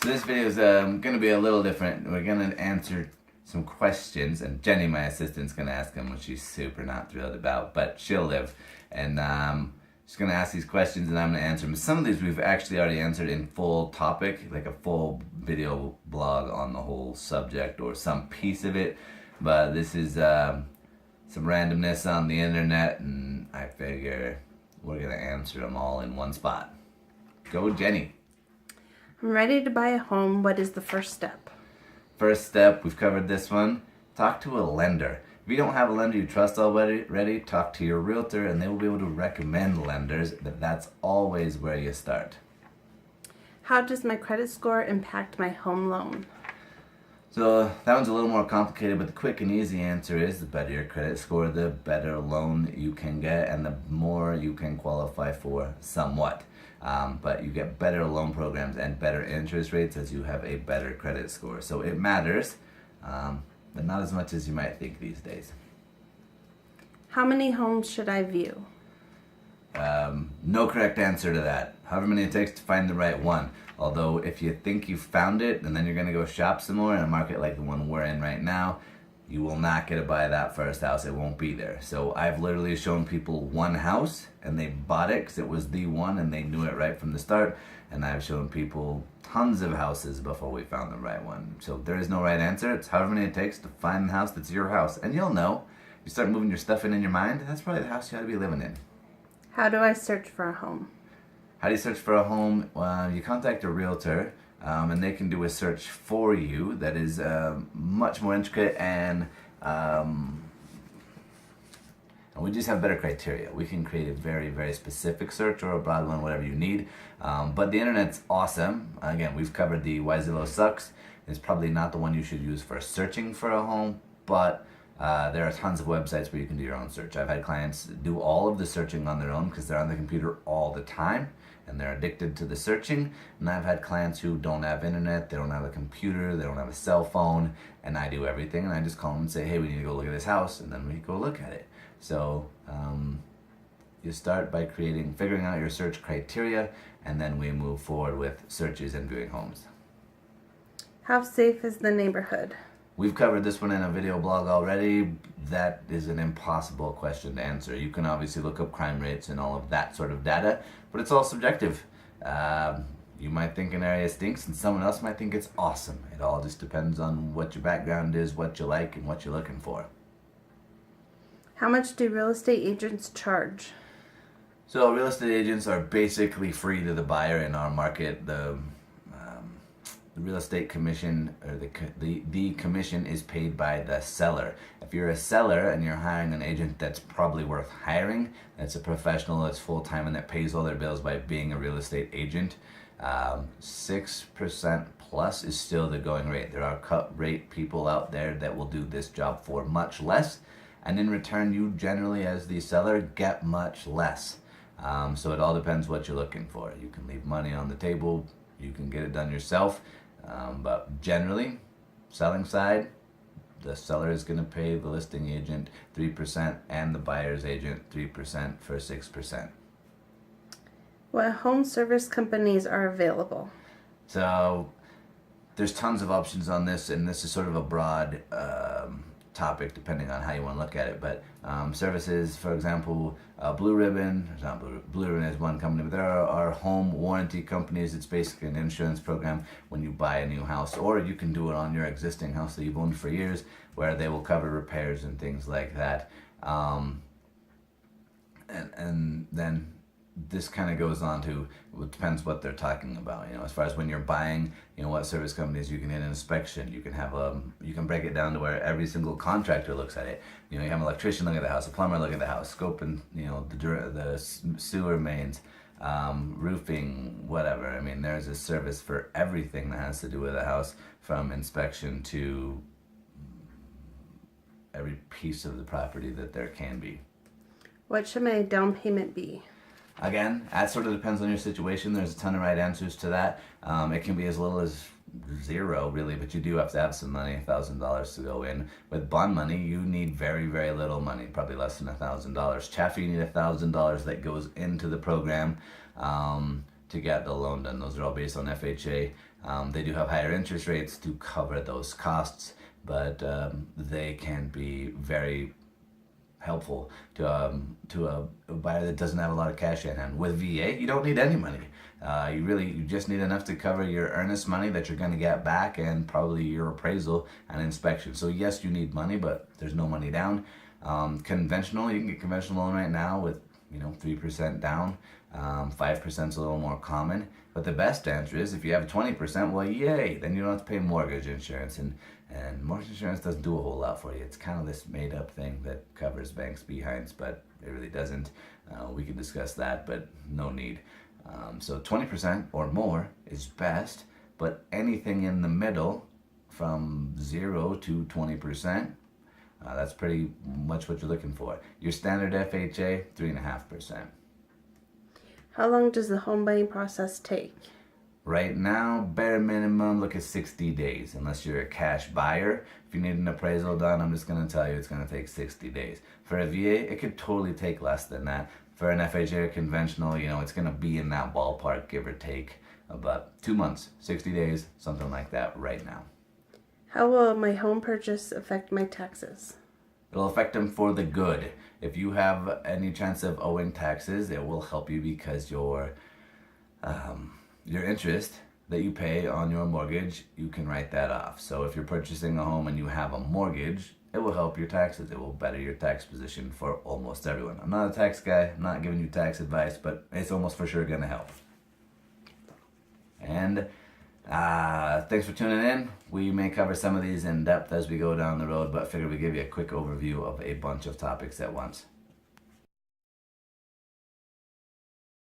So this video is going to be a little different. We're going to answer some questions, and Jenny, my assistant's going to ask them, which she's super not thrilled about, but she'll live. And she's going to ask these questions, and I'm going to answer them. Some of these we've actually already answered in full topic, like a full video blog on the whole subject or some piece of it. But this is some randomness on the internet, and I figure we're going to answer them all in one spot. Go, Jenny. I'm ready to buy a home. What is the first step? First step, we've covered this one. Talk to a lender. If you don't have a lender you trust already, talk to your realtor and they will be able to recommend lenders, but that's always where you start. How does my credit score impact my home loan? So that one's a little more complicated, but the quick and easy answer is the better your credit score, the better loan you can get and the more you can qualify for somewhat. But you get better loan programs and better interest rates as you have a better credit score. So it matters, but not as much as you might think these days. How many homes should I view? No correct answer to that. However many it takes to find the right one. Although if you think you found it and then you're going to go shop some more in a market like the one we're in right now, you will not get to buy that first house. It won't be there. So I've literally shown people one house and they bought it because it was the one and they knew it right from the start. And I've shown people tons of houses before we found the right one. So there is no right answer. It's however many it takes to find the house that's your house. And you'll know. You start moving your stuff in your mind, that's probably the house you ought to be living in. How do I search for a home? How do you search for a home? Well, you contact a realtor. And they can do a search for you that is much more intricate and we just have better criteria. We can create a very, very specific search or a broad one, whatever you need. But the internet's awesome. Again, we've covered the Why Zillow Sucks. It's probably not the one you should use for searching for a home, but there are tons of websites where you can do your own search. I've had clients do all of the searching on their own because they're on the computer all the time and they're addicted to the searching. And I've had clients who don't have internet, they don't have a computer, they don't have a cell phone, and I do everything. And I just call them and say, hey, we need to go look at this house, and then we go look at it. So you start by figuring out your search criteria, and then we move forward with searches and viewing homes. How safe is the neighborhood? We've covered this one in a video blog already. That is an impossible question to answer. You can obviously look up crime rates and all of that sort of data, but it's all subjective. You might think an area stinks and someone else might think it's awesome. It all just depends on what your background is, what you like, and what you're looking for. How much do real estate agents charge? So real estate agents are basically free to the buyer in our market. The real estate commission, or the commission is paid by the seller. If you're a seller and you're hiring an agent that's probably worth hiring, that's a professional, that's full-time, and that pays all their bills by being a real estate agent, 6% plus is still the going rate. There are cut rate people out there that will do this job for much less, and in return you generally as the seller get much less. So it all depends what you're looking for. You can leave money on the table, you can get it done yourself, but generally, selling side, the seller is going to pay the listing agent 3% and the buyer's agent 3% for 6%. What home service companies are available? So there's tons of options on this, and this is sort of a broad topic depending on how you want to look at it. But services, for example, Blue Ribbon, Blue Ribbon is one company, but there are home warranty companies. It's basically an insurance program when you buy a new house, or you can do it on your existing house that you've owned for years, where they will cover repairs and things like that. And then this kind of goes on to, it depends what they're talking about, as far as when you're buying, what service companies you can hit an inspection. You can have you can break it down to where every single contractor looks at it. You have an electrician look at the house, a plumber look at the house, scope and the sewer mains, roofing, whatever. I mean, there's a service for everything that has to do with a house, from inspection to every piece of the property that there can be. What should my down payment be? Again, that sort of depends on your situation. There's a ton of right answers to that. It can be as little as zero, really, but you do have to have some money, $1,000 to go in. With bond money, you need very, very little money, probably less than $1,000. Chaffee, you need $1,000 that goes into the program. to get the loan done. Those are all based on FHA. They do have higher interest rates to cover those costs, but they can be very helpful to a buyer that doesn't have a lot of cash in hand. With VA, you don't need any money. You just need enough to cover your earnest money that you're going to get back, and probably your appraisal and inspection. So yes, you need money, but there's no money down. Conventional, you can get conventional loan right now with 3% down. 5% is a little more common, but the best answer is if you have 20%, well, yay, then you don't have to pay mortgage insurance, and mortgage insurance doesn't do a whole lot for you. It's kind of this made up thing that covers banks' behinds, but it really doesn't. We can discuss that, but no need. So 20% or more is best, but anything in the middle from 0 to 20%, that's pretty much what you're looking for. Your standard FHA, 3.5%. How long does the home buying process take? Right now, bare minimum, look at 60 days, unless you're a cash buyer. If you need an appraisal done, I'm just going to tell you it's going to take 60 days. For a VA, it could totally take less than that. For an FHA or conventional, it's going to be in that ballpark, give or take, about 2 months, 60 days, something like that right now. How will my home purchase affect my taxes? It'll affect them for the good. If you have any chance of owing taxes, it will help you because your interest that you pay on your mortgage, you can write that off. So if you're purchasing a home and you have a mortgage, it will help your taxes. It will better your tax position for almost everyone. I'm not a tax guy. I'm not giving you tax advice, but it's almost for sure going to help. And thanks for tuning in. We may cover some of these in depth as we go down the road, but figure we give you a quick overview of a bunch of topics at once.